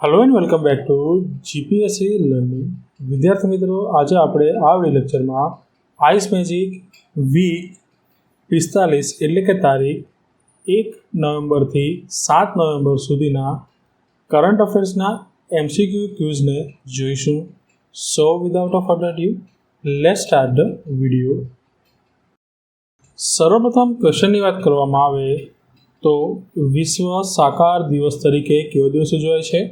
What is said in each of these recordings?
Hello and welcome back to GPSC learning. विद्यार्थी मित्रों, आज આપણે આ વિડિયો લેક્ચરમાં આઈસ મેજિક વીક 45 એટલે કે તારીખ 1 નવેમ્બરથી 7 નવેમ્બર સુધીના કરંટ અફેર્સના એમસીક્યુ ક્વિઝને જોઈશું। So without a further due let's start the video. સર્વપ્રથમ ક્વેશ્ચનની વાત કરવામાં આવે તો વિશ્વ સાકાર દિવસ તરીકે કયો દિવસ ઉજવાય છે?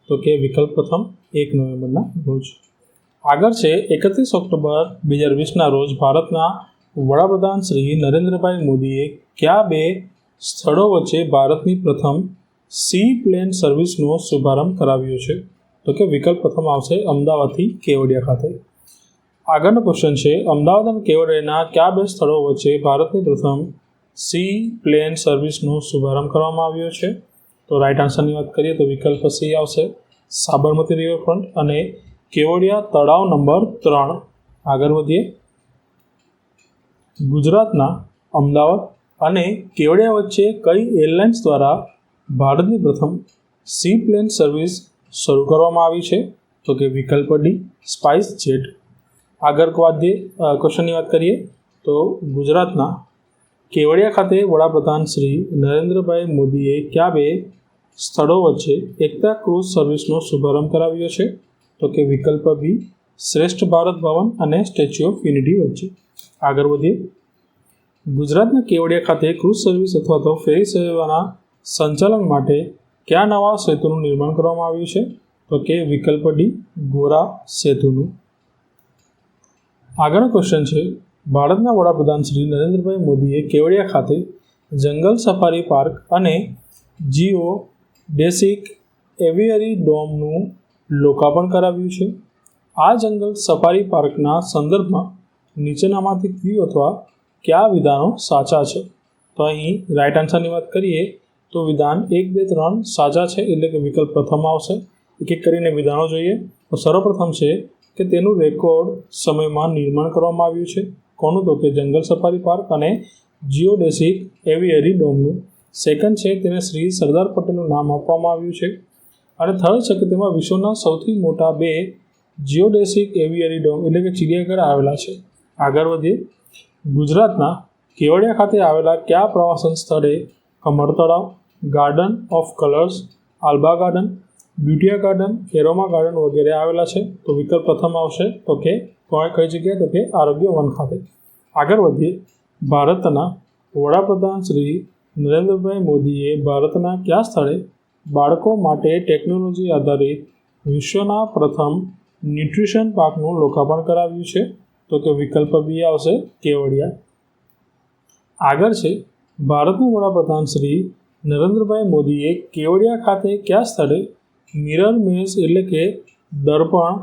તો કે વિકલ્પ પ્રથમ 1 નવેમ્બરના રોજ। આગળ છે 31 ઓક્ટોબર 2020ના રોજ ભારતના વડાપ્રધાન શ્રી નરેન્દ્રભાઈ મોદીએ કયા બે સ્થળો વચ્ચે ભારતની પ્રથમ સી પ્લેન સર્વિસનો શુભારંભ કરાવ્યો છે? તો કે વિકલ્પ પ્રથમ આવશે અમદાવાદથી કેવડિયા ખાતે। આગળનો ક્વેશ્ચન છે અમદાવાદ અને કેવડિયાના કયા બે સ્થળો વચ્ચે ભારતની પ્રથમ સી પ્લેન સર્વિસનો શુભારંભ કરવામાં આવ્યો છે? તો રાઇટ આન્સરની વાત કરીએ તો વિકલ્પ સી આવશે સાબરમતી રિવરફ્રન્ટ અને કેવડિયા તળાવ નંબર 3। આગળ વધીએ। ગુજરાતના અમદાવાદ અને કેવડિયા વચ્ચે કઈ એરલાઇન્સ દ્વારા ભારતની પ્રથમ સી પ્લેન સર્વિસ શરૂ કરવામાં આવી છે? તો કે વિકલ્પ ડી સ્પાઇસ જેટ। આગળ ક્વેશ્ચનની વાત કરીએ તો ગુજરાતના કેવડિયા ખાતે વડાપ્રધાન શ્રી નરેન્દ્રભાઈ મોદીએ કયા બે સ્થળો વચ્ચે એકતા ક્રૂઝ સર્વિસનો શુભારંભ કરાવ્યો છે? તો કે વિકલ્પ બી શ્રેષ્ઠ ભારત ભવન અને સ્ટેચ્યુ ઓફ યુનિટી વચ્ચે। આગળ વધીએ। ગુજરાતના કેવડિયા ખાતે ક્રૂઝ સર્વિસ અથવા તો ફેરી સેવાના સંચાલન માટે કયા નવા સેતુનું નિર્માણ કરવામાં આવ્યું છે? તો કે વિકલ્પ ડી ગોરા સેતુનું। આગળનો ક્વેશ્ચન છે ભારતના વડાપ્રધાન શ્રી નરેન્દ્રભાઈ મોદીએ કેવડિયા ખાતે જંગલ સફારી પાર્ક અને જીઓડેસિક એવિયરી ડોમનું લોકાર્પણ કરાવ્યું છે। આ જંગલ સફારી પાર્કના સંદર્ભમાં નીચેનામાંથી કયું અથવા કયા વિધાનો સાચા છે? તો અહીં રાઇટ આન્સરની વાત કરીએ તો વિધાન 1, 2, 3 સાચા છે, એટલે કે વિકલ્પ પ્રથમ આવશે। એક એક કરીને વિધાનો જોઈએ તો સર્વપ્રથમ છે કે તેનું રેકોર્ડ સમયમાં નિર્માણ કરવામાં આવ્યું છે। કોનું? તો કે જંગલ સફારી પાર્ક અને જીઓડેસિક એવિયરી ડોમનું। સેકન્ડ છે તેને શ્રી સરદાર પટેલનું નામ આપવામાં આવ્યું છે। અને થર્ડ છે કે તેમાં વિશ્વના સૌથી મોટા બે જીઓડેસિક એવિયરી ડોમ એટલે કે ચિડિયાઘર આવેલા છે। આગળ વધીએ। ગુજરાતના કેવડિયા ખાતે આવેલા કયા પ્રવાસન સ્થળે કમળ તળાવ, garden of colours, Alba garden, Butea garden, aroma garden વગેરે આવેલા છે? તો વિકલ્પ પ્રથમ આવશે તો કે કઈ જગ્યાએ? તો કે આરોગ્ય વન ખાતે। આગળ વધીએ। ભારતના વડાપ્રધાન શ્રી નરેન્દ્રભાઈ મોદીએ ભારતના કયા સ્થળે બાળકો માટે ટેકનોલોજી આધારિત વિશ્વના પ્રથમ ન્યુટ્રિશન પાર્કનું લોકાર્પણ કરાવ્યું છે? તો કે વિકલ્પ બી આવશે કેવડિયા। આગળ છે ભારતના વડાપ્રધાન શ્રી નરેન્દ્રભાઈ મોદીએ કેવડિયા ખાતે કયા સ્થળે મિરર મેઝ એટલે કે દર્પણ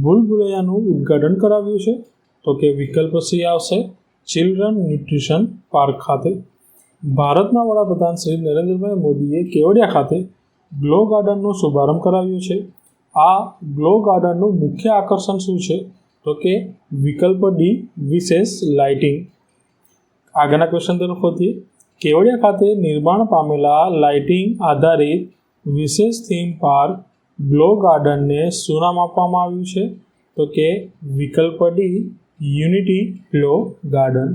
ભૂલભુલૈયાનું ઉદ્ઘાટન કરાવ્યું છે? તો કે વિકલ્પ સી આવશે ચિલ્ડ્રન ન્યુટ્રિશન પાર્ક ખાતે। ભારતના વડાપ્રધાન શ્રી નરેન્દ્રભાઈ મોદીએ કેવડિયા ખાતે ગ્લો ગાર્ડનનો શુભારંભ કરાવ્યો છે। આ ગ્લો ગાર્ડનનું મુખ્ય આકર્ષણ શું છે? તો કે વિકલ્પ ડી વિશેષ લાઇટિંગ। આગળના ક્વેશ્ચન તરફ વધીએ। કેવડિયા ખાતે નિર્માણ પામેલા લાઇટિંગ આધારિત વિશેષ થીમ પાર્ક ગ્લો ગાર્ડનને શું નામ આપવામાં આવ્યું છે? તો કે વિકલ્પ ડી યુનિટી ગ્લો ગાર્ડન।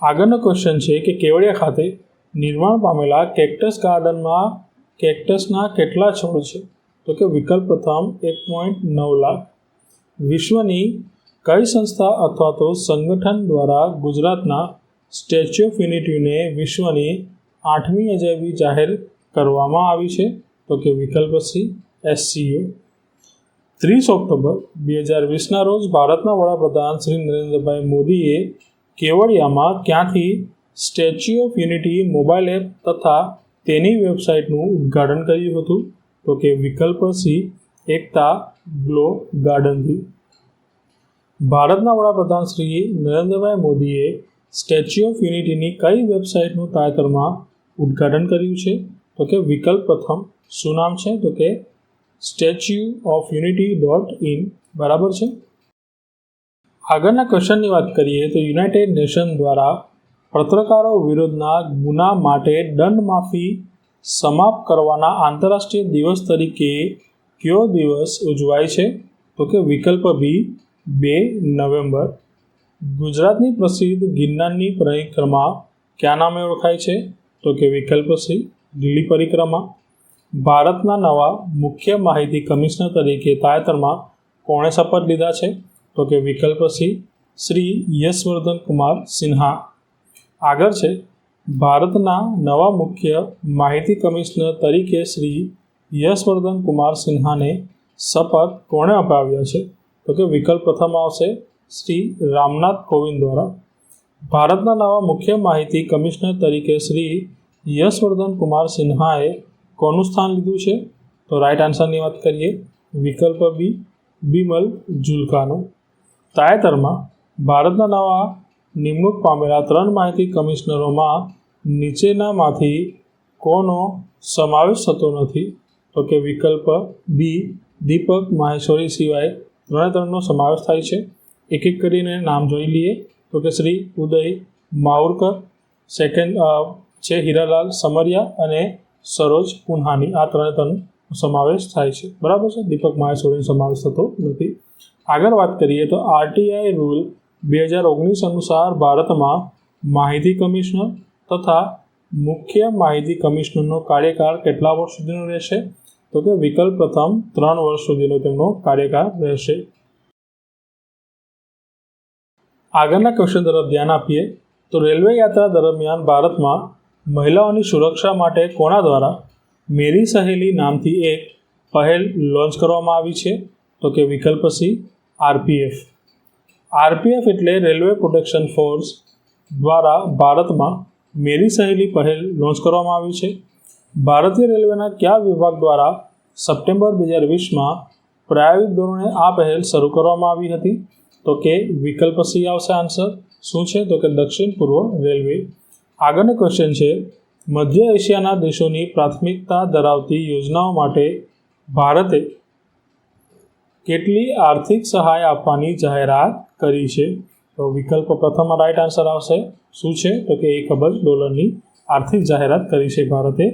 આગળનો ક્વેશ્ચન છે કે કેવડિયા ખાતે નિર્માણ પામેલા કેક્ટસ ગાર્ડનમાં કેક્ટસના કેટલા છોડ છે? તો કે વિકલ્પ પ્રથમ 1.9 લાખ। વિશ્વની કઈ સંસ્થા અથવા તો સંગઠન દ્વારા ગુજરાતના સ્ટેચ્યુ ઓફ યુનિટીને વિશ્વની 8મી અજાયબી જાહેર કરવામાં આવી છે? તો કે વિકલ્પ સી SCO। 30 ઓક્ટોબર 2020ના રોજ ભારતના વડાપ્રધાન શ્રી નરેન્દ્રભાઈ મોદીએ કેવડિયામાં ક્યાંથી statue of unity mobile app તથા તેની વેબસાઇટનું ઉદ્ઘાટન કર્યું હતું? તો કે વિકલ્પ સી એકતા ગ્લો ગાર્ડનથી। ભારતના વડાપ્રધાન શ્રી નરેન્દ્રભાઈ મોદીએ સ્ટેચ્યુ ઓફ યુનિટીની કઈ વેબસાઇટનું તાજેતરમાં ઉદ્ઘાટન કર્યું છે? તો કે વિકલ્પ પ્રથમ શું નામ છે? તો કે statueofunity.in બરાબર છે। આગળના ક્વેશ્ચનની વાત કરીએ તો યુનાઇટેડ નેશન દ્વારા પત્રકારો વિરુદ્ધના ગુના માટે દંડ માફી સમાપ્ત કરવાના આંતરરાષ્ટ્રીય દિવસ તરીકે કયો દિવસ ઉજવાય છે? તો કે વિકલ્પ બી 2 નવેમ્બર. ગુજરાતની પ્રસિદ્ધ ગિરનારની પરિક્રમા કયા નામે ઓળખાય છે? તો કે વિકલ્પ સી લીલી પરિક્રમા. ભારતના નવા મુખ્ય માહિતી કમિશનર તરીકે તાજેતરમાં કોણે શપથ લીધા છે? તો કે વિકલ્પ સી શ્રી યશવર્ધન કુમાર સિન્હા. આગળ છે, ભારતના નવા મુખ્ય માહિતી કમિશનર તરીકે શ્રી યશવર્ધન કુમાર સિન્હાને શપથ કોણે અપાવ્યા છે? તો કે વિકલ્પ પ્રથમ આવશે શ્રી રામનાથ કોવિંદ દ્વારા. ભારતના નવા મુખ્ય માહિતી કમિશનર તરીકે શ્રી યશવર્ધન કુમાર સિન્હાએ કોનું સ્થાન લીધું છે? તો રાઈટ આન્સરની વાત કરીએ, વિકલ્પ બી બિમલ જુલ્કાનું. તાજેતરમાં ભારતના નવા નિમણૂક પામેલા 3 માહિતી કમિશનરોમાં નીચેનામાંથી કોનો સમાવેશ થતો નથી? તો કે વિકલ્પ બી દીપક માહેશ્વરી સિવાય 3નો સમાવેશ થાય છે. એક એક કરીને નામ જોઈ લઈએ. તો કે શ્રી ઉદય માવુરકર, સેકન્ડ છે હીરાલાલ સમરિયા અને સરોજ પુન્હાની. આ 3નો સમાવેશ થાય છે. બરાબર છે, દીપક માહેશ્વરીનો સમાવેશ થતો નથી. આગળ વાત કરીએ તો આરટીઆઈ રૂલ 2019 અનુસાર ભારતમાં માહિતી કમિશનર તથા મુખ્ય માહિતી કમિશનરનો કાર્યકાળ કેટલા વર્ષ સુધીનો રહેશે? તો કે વિકલ્પ પ્રથમ 3 વર્ષ સુધીનો તેમનો કાર્યકાળ રહેશે. આગળના ક્વેશ્ચન તરફ ધ્યાન આપીએ તો રેલવે યાત્રા દરમિયાન ભારતમાં મહિલાઓની સુરક્ષા માટે કોના દ્વારા મેરી સહેલી નામથી એક પહેલ લોન્ચ કરવામાં આવી છે? તો કે વિકલ્પ સી આરપીએફ. આરપીએફ એટલે રેલવે પ્રોટેક્શન ફોર્સ દ્વારા ભારતમાં મેરી સહેલી પહેલ લોન્ચ કરવામાં આવી છે. ભારતીય રેલવેના કયા વિભાગ દ્વારા સપ્ટેમ્બર 2020માં પ્રાયોગિક ધોરણે આ પહેલ શરૂ કરવામાં આવી હતી? તો કે વિકલ્પ સી આવશે આન્સર. શું છે? તો કે દક્ષિણ પૂર્વ રેલવે. આગળનો ક્વેશ્ચન છે, મધ્ય એશિયાના દેશોની પ્રાથમિકતા ધરાવતી યોજનાઓ માટે ભારતે કેટલી આર્થિક સહાય આપવાની જાહેરાત કરી છે? તો વિકલ્પ પ્રથમ રાઈટ આન્સર આવશે. શું છે? તો કે $1 અબજની આર્થિક જાહેરાત કરી છે ભારતે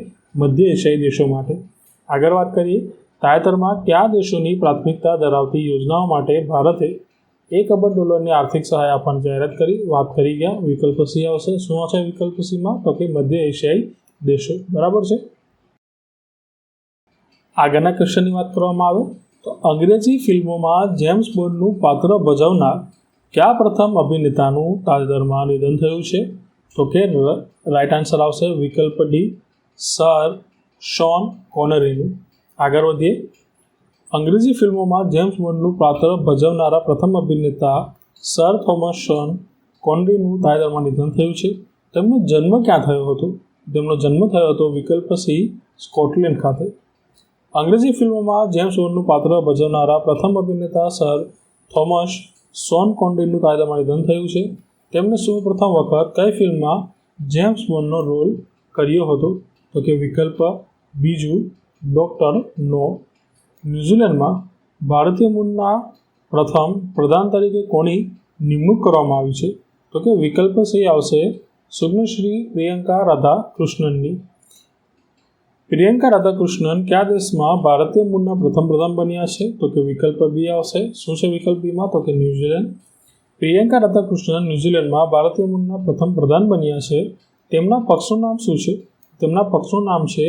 મધ્ય એશિયાઈ દેશો માટે. આગળ વાત કરીએ, તાજેતરમાં કયા દેશોની પ્રાથમિકતા ધરાવતી યોજનાઓ માટે ભારતે $1 અબજની આર્થિક સહાય આપવાની જાહેરાત કરી? વાત કરી ગયા, વિકલ્પ સી આવશે. શું આવશે વિકલ્પ સીમાં? તો કે મધ્ય એશિયાઈ દેશો. બરાબર છે. આગળના ક્વેશ્ચનની વાત કરવામાં આવે તો અંગ્રેજી ફિલ્મોમાં જેમ્સ બોન્ડનું પાત્ર ભજવનાર કયા પ્રથમ અભિનેતાનું તાજેતરમાં નિધન થયું છે? તો કે રાઈટ આન્સર આવશે વિકલ્પ ડી સર શોન કોનરીનું. આગળ વધીએ, અંગ્રેજી ફિલ્મોમાં જેમ્સ બોન્ડનું પાત્ર ભજવનારા પ્રથમ અભિનેતા સર થોમસ શોન કોનરીનું તાજેતરમાં નિધન થયું છે. તેમનો જન્મ ક્યાં થયો હતો? તેમનો જન્મ થયો હતો વિકલ્પ સી સ્કોટલેન્ડ ખાતે. અંગ્રેજી ફિલ્મોમાં જેમ્સ બોન્ડનું પાત્ર ભજવનારા પ્રથમ અભિનેતા સર થોમસ શોન કોનરીનું તાજેતરમાં નિધન થયું છે. તેમણે સૌપ્રથમ વખત કઈ ફિલ્મમાં જેમ્સ બોન્ડનો રોલ કર્યો હતો? તો કે વિકલ્પ બીજું ડૉક્ટર નો. ન્યૂઝીલેન્ડમાં ભારતીય મૂળના પ્રથમ પ્રધાન તરીકે કોની નિમણૂક કરવામાં આવી છે? તો કે વિકલ્પ સી આવશે સુગ્નશ્રી પ્રિયંકા રાધાકૃષ્ણનની. પ્રિયંકા રાધાકૃષ્ણન કયા દેશમાં ભારતીય મૂળના પ્રથમ પ્રધાન બન્યા છે? તો કે વિકલ્પ બી આવશે. શું છે વિકલ્પ બીમાં? તો કે ન્યૂઝીલેન્ડ. પ્રિયંકા રાધાકૃષ્ણન ન્યૂઝીલેન્ડમાં ભારતીય મૂળના પ્રથમ પ્રધાન બન્યા છે. તેમના પક્ષનું નામ શું છે? તેમના પક્ષનું નામ છે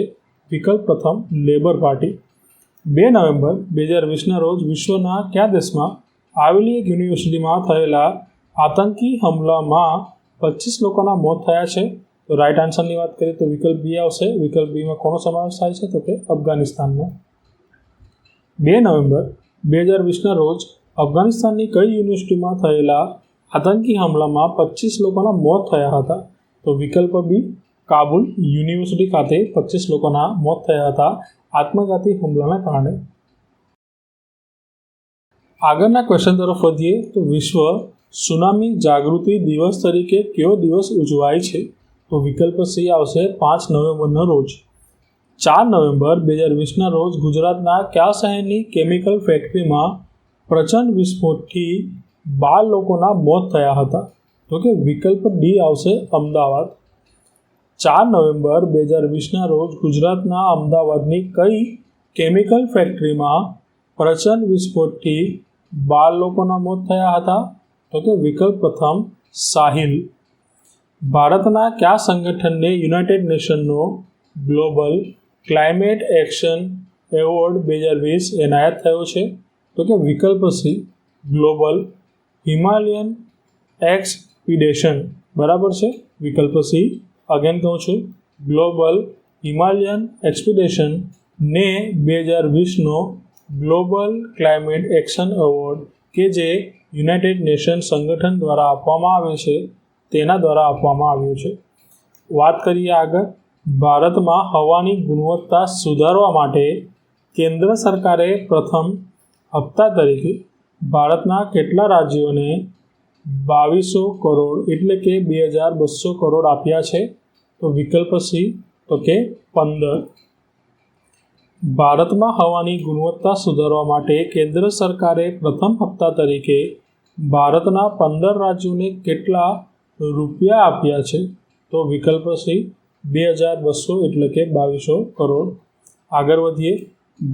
વિકલ્પ પ્રથમ લેબર પાર્ટી. 2 નવેમ્બર 2020ના રોજ વિશ્વના કયા દેશમાં આવેલી એક યુનિવર્સિટીમાં થયેલા આતંકી હુમલામાં 25 લોકોના મોત થયા છે? તો રાઈટ આન્સરની વાત કરીએ તો વિકલ્પ બી આવશે. વિકલ્પ બીમાં કોનો સમાવેશ થાય છે? તો કે અફઘાનિસ્તાનનો. 2 નવેમ્બર 2020ના રોજ અફઘાનિસ્તાનની કઈ યુનિવર્સિટીમાં થયેલા આતંકી હુમલામાં 25 લોકોના મોત થયા હતા? તો વિકલ્પ બી કાબુલ યુનિવર્સિટી ખાતે 25 લોકોના મોત થયા હતા આત્મઘાતી હુમલાના કારણે. આગળના ક્વેશ્ચન તરફ વધીએ તો વિશ્વ સુનામી જાગૃતિ દિવસ તરીકે કયો દિવસ ઉજવાય છે? તો વિકલ્પ સી આવશે 5 નવેમ્બરના રોજ. 4 નવેમ્બર 2020ના રોજ ગુજરાતના કયા શહેરની કેમિકલ ફેક્ટરીમાં પ્રચંડ વિસ્ફોટથી 12 લોકોના મોત થયા હતા? તો કે વિકલ્પ ડી આવશે અમદાવાદ. 4 નવેમ્બર 2020ના રોજ ગુજરાતના અમદાવાદની કઈ કેમિકલ ફેક્ટરીમાં પ્રચંડ વિસ્ફોટથી 12 લોકોના મોત થયા હતા? તો કે વિકલ્પ પ્રથમ સાહિલ. ભારતના કયા સંગઠનને યુનાઇટેડ નેશનનો ગ્લોબલ ક્લાઇમેટ એક્શન એવોર્ડ 2020 એનાયત થયો છે? તો કે વિકલ્પ સી ગ્લોબલ હિમાલયન એક્સપિડિશન. બરાબર છે, વિકલ્પ સી. અગેન કહું છું, ગ્લોબલ હિમાલયન એક્સપિડિશન ને 2020નો ગ્લોબલ ક્લાઇમેટ એક્શન એવોર્ડ કે જે યુનાઇટેડ નેશન સંગઠન દ્વારા આપવામાં આવે છે તેના દ્વારા આપવામાં આવ્યું છે. વાત કરીએ આગળ. ભારતમાં હવાની ગુણવત્તા સુધારવા માટે કેન્દ્ર સરકારે પ્રથમ હપ્તા તરીકે ભારતના કેટલા રાજ્યોને 2200 કરોડ એટલે કે 2200 કરોડ આપ્યા છે? તો વિકલ્પ સી તો કે 15. ભારતમાં હવાની ગુણવત્તા સુધારવા માટે કેન્દ્ર સરકારે પ્રથમ હપ્તા તરીકે ભારતના 15 રાજ્યોને કેટલા રૂપિયા આપ્યા છે? તો વિકલ્પ સી 2200 એટલે કે 2200 કરોડ. આગળ વધીએ.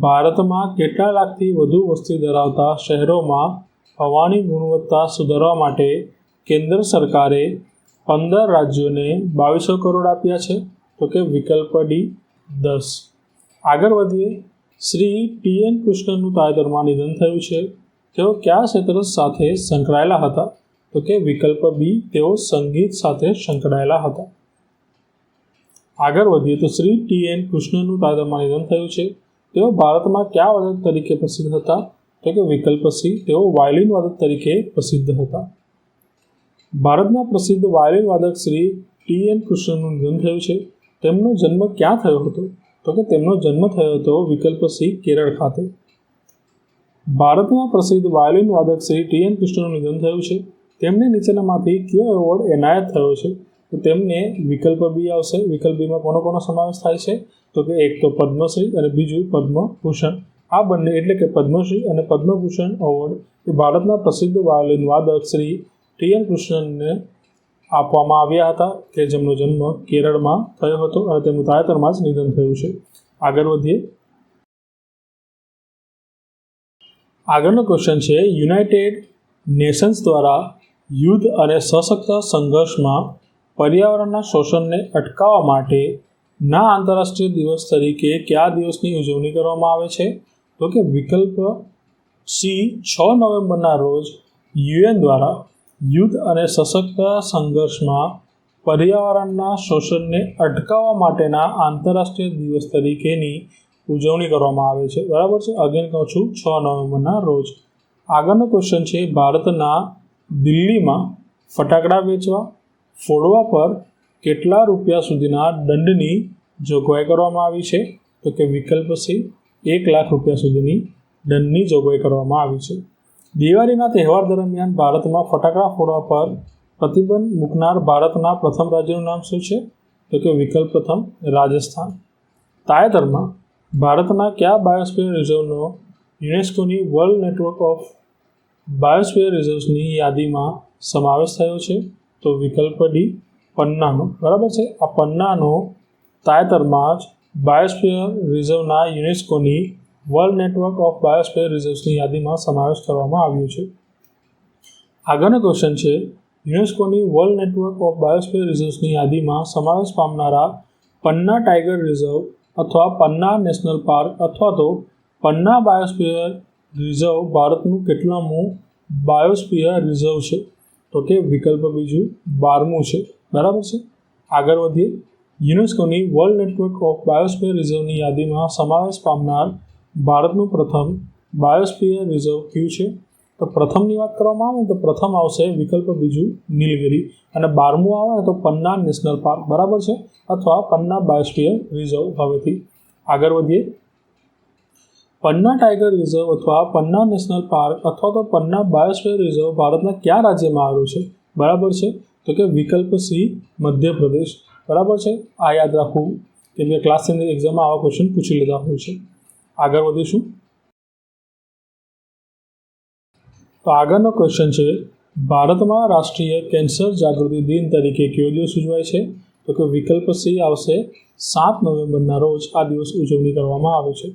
ભારતમાં કેટલા લાખથી વધુ વસ્તી ધરાવતા શહેરોમાં હવાની ગુણવત્તા સુધારવા માટે કેન્દ્ર સરકારે 15 રાજ્યોને 2200 કરોડ આપ્યા છે? તો કે વિકલ્પ ડી 10. આગળ વધીએ. શ્રી TN કૃષ્ણનનું તાજેતરમાં નિધન થયું છે. તેઓ કયા ક્ષેત્ર સાથે સંકળાયેલા હતા? તો કે વિકલ્પ બી તેઓ સંગીત સાથે સંકળાયેલા હતા. આગળ વધીએ તો શ્રી TN કૃષ્ણનનું તાજેતરમાં નિધન થયું છે. તેઓ ભારતમાં કયા વાદક તરીકે પ્રસિદ્ધ હતા? તો કે વિકલ્પ સી તેઓ વાયોલિન વાદક તરીકે પ્રસિદ્ધ હતા. ભારતના પ્રસિદ્ધ વાયોલિન વાદક શ્રી TN કૃષ્ણનનું નિધન થયું છે. તેમનો જન્મ ક્યાં થયો હતો? તો કે તેમનો જન્મ થયો હતો વિકલ્પ સી કેરળ ખાતે. ભારતના પ્રસિદ્ધ વાયોલિન વાદક શ્રી TN કૃષ્ણનું નિધન થયું છે. તેમને નીચેનામાંથી કયો એવોર્ડ એનાયત થયો છે? તો તેમને વિકલ્પ બી આવશે. વિકલ્પ બીમાં કોનો સમાવેશ થાય છે? તો કે એક તો પદ્મશ્રી અને બીજું પદ્મભૂષણ. આ બંને એટલે કે પદ્મશ્રી અને પદ્મભૂષણ એવોર્ડ એ ભારતના પ્રસિદ્ધ વાયોલિન વાદક શ્રી TN કૃષ્ણનને આપવામાં આવ્યા હતા કે જેમનો જન્મ કેરળમાં થયો હતો અને તેમનું તાજેતરમાં જ નિધન થયું છે. આગળ વધીએ. આગળનો ક્વેશ્ચન છે, યુનાઇટેડ નેશન્સ દ્વારા યુદ્ધ અને સશસ્ત્ર સંઘર્ષમાં પર્યાવરણના શોષણને અટકાવવા માટે ના આંતરરાષ્ટ્રીય દિવસ તરીકે કયા દિવસની ઉજવણી કરવામાં આવે છે? તો કે વિકલ્પ સી 6 નવેમ્બરના રોજ UN દ્વારા યુદ્ધ અને સશસ્ત્ર સંઘર્ષમાં પર્યાવરણના શોષણને અટકાવવા માટેના આંતરરાષ્ટ્રીય દિવસ તરીકેની ઉજવણી કરવામાં આવે છે. બરાબર છે. અગેન કહું છું, 6 નવેમ્બરના રોજ. આગળનો ક્વેશ્ચન છે, ભારતના દિલ્હીમાં ફટાકડા વેચવા, ફોડવા પર કેટલા રૂપિયા સુધીના દંડની જોગવાઈ કરવામાં આવી છે? તો કે વિકલ્પ સી 1 લાખ રૂપિયા સુધીની દંડની જોગવાઈ કરવામાં આવી છે. દિવાળીના તહેવાર દરમિયાન ભારતમાં ફટાકડા ફોડવા પર પ્રતિબંધ મૂકનાર ભારતના પ્રથમ રાજ્યનું નામ શું છે? તો કે વિકલ્પ પ્રથમ રાજસ્થાન. તાજેતરમાં ભારતના કયા બાયોસ્ફિયર રિઝર્વનો યુનેસ્કોની વર્લ્ડ નેટવર્ક ઓફ બાયોસ્ફિયર રિઝર્વ્સની યાદીમાં સમાવેશ થયો છે? તો વિકલ્પ ડી પન્નાનો. બરાબર છે. આ પન્નાનો તાજેતરમાં જ બાયોસ્ફિયર રિઝર્વના યુનેસ્કોની વર્લ્ડ નેટવર્ક ઓફ બાયોસ્ફિયર રિઝર્વ્સની યાદીમાં સમાવેશ કરવામાં આવ્યો છે. આગળનો ક્વેશ્ચન છે, યુનેસ્કોની વર્લ્ડ નેટવર્ક ઓફ બાયોસ્ફિયર રિઝર્વ્સની યાદીમાં સમાવેશ પામનારા પન્ના ટાઈગર રિઝર્વ અથવા પન્ના નેશનલ પાર્ક અથવા તો પન્ના બાયોસ્ફિયર રિઝર્વ ભારતનું કેટલામું બાયોસ્ફિયર રિઝર્વ છે? તો કે વિકલ્પ બીજું 12મું છે. બરાબર છે. આગળ વધીએ. યુનેસ્કોની વર્લ્ડ નેટવર્ક ઓફ બાયોસ્ફિયર રિઝર્વની યાદીમાં સમાવેશ પામનાર ભારતનું પ્રથમ બાયોસ્ફિયર રિઝર્વ કયું છે? તો પ્રથમની વાત કરવામાં આવે તો પ્રથમ આવશે વિકલ્પ બીજું નીલગિરી અને 12મું આવે તો પન્ના નેશનલ પાર્ક. બરાબર છે. અથવા પન્ના બાયોસ્ફિયર રિઝર્વ. હવેથી આગળ વધીએ. પન્ના ટાઈગર રિઝર્વ અથવા પન્ના નેશનલ પાર્ક અથવા તો પન્ના બાયોસ્ફિયર રિઝર્વ ભારતના કયા રાજ્યમાં આવેલું છે? બરાબર છે. તો કે વિકલ્પ સી મધ્યપ્રદેશ. બરાબર છે. આ યાદ રાખવું કેમ કે ક્લાસ 10 એક્ઝામમાં આવા ક્વેશ્ચન પૂછી લેતા હોય છે. આગળ વધીશું. તો આગળનો ક્વેશ્ચન છે, ભારતમાં રાષ્ટ્રીય કેન્સર જાગૃતિ દિન તરીકે કયો દિવસ ઉજવાય છે? તો કે વિકલ્પ સી આવશે 7 નવેમ્બરના રોજ આ દિવસ ઉજવણી કરવામાં આવે છે.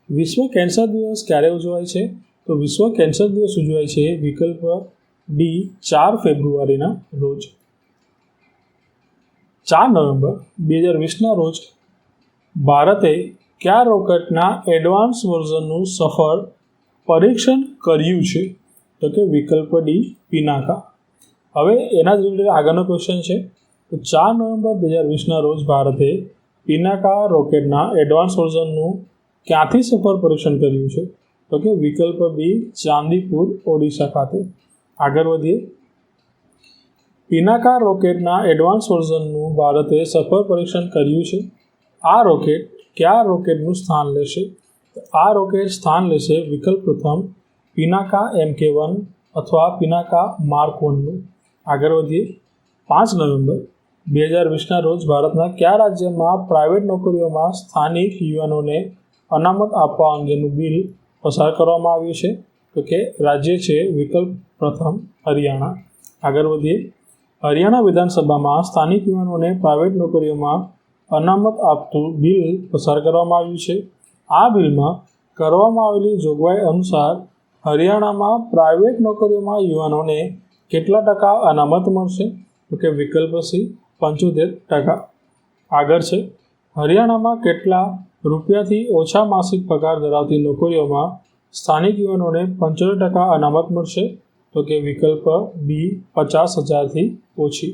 વિશ્વ કેન્સર દિવસ ક્યારે ઉજવાય છે? તો વિશ્વ કેન્સર દિવસ ઉજવાય છે વિકલ્પ ડી 4 ફેબ્રુઆરીના રોજ. 4 નવેમ્બર 2020ના રોજ ભારતે કયા રોકેટના એડવાન્સ વર્ઝનનું સફળ પરીક્ષણ કર્યું છે? તો કે વિકલ્પ ડી પિનાકા. હવે એના જ રિલેટેડ આગળનો ક્વેશ્ચન છે. તો 4 નવેમ્બર 2020ના રોજ ભારતે પિનાકા રોકેટના એડવાન્સ વર્ઝનનું ક્યાંથી સફળ પરીક્ષણ કર્યું છે? તો કે વિકલ્પ બી ચાંદીપુર ઓડિશા ખાતે. આગળ વધીએ. પિનાકા રોકેટના એડવાન્સ વર્ઝનનું ભારતે સફળ પરીક્ષણ કર્યું છે. આ રોકેટ કયા રોકેટનું સ્થાન લેશે? તો આ રોકેટ સ્થાન લેશે વિકલ્પ પ્રથમ પિનાકા MK1 અથવા પિનાકા માર્ક 1નું. આગળ વધીએ. 5 નવેમ્બર 2020ના રોજ ભારતના કયા રાજ્યમાં પ્રાઇવેટ નોકરીઓમાં સ્થાનિક યુવાનોને અનામત આપવા અંગેનું બિલ પસાર કરવામાં આવ્યું છે? તો કે રાજ્ય છે વિકલ્પ પ્રથમ હરિયાણા. આગળ વધીએ. હરિયાણા વિધાનસભામાં સ્થાનિક યુવાનોને પ્રાઇવેટ નોકરીઓમાં અનામત આપતું બિલ પસાર કરવામાં આવ્યું છે. આ બિલમાં કરવામાં આવેલી જોગવાઈ અનુસાર હરિયાણામાં પ્રાઇવેટ નોકરીઓમાં યુવાનોને કેટલા ટકા અનામત મળશે? તો કે વિકલ્પ સી 75%. આગળ છે. હરિયાણામાં કેટલા રૂપિયાથી ઓછા માસિક પગાર ધરાવતી નોકરીઓમાં સ્થાનિક યુવાનોને 75% અનામત મળશે? તો કે વિકલ્પ બી 50,000થી ઓછી.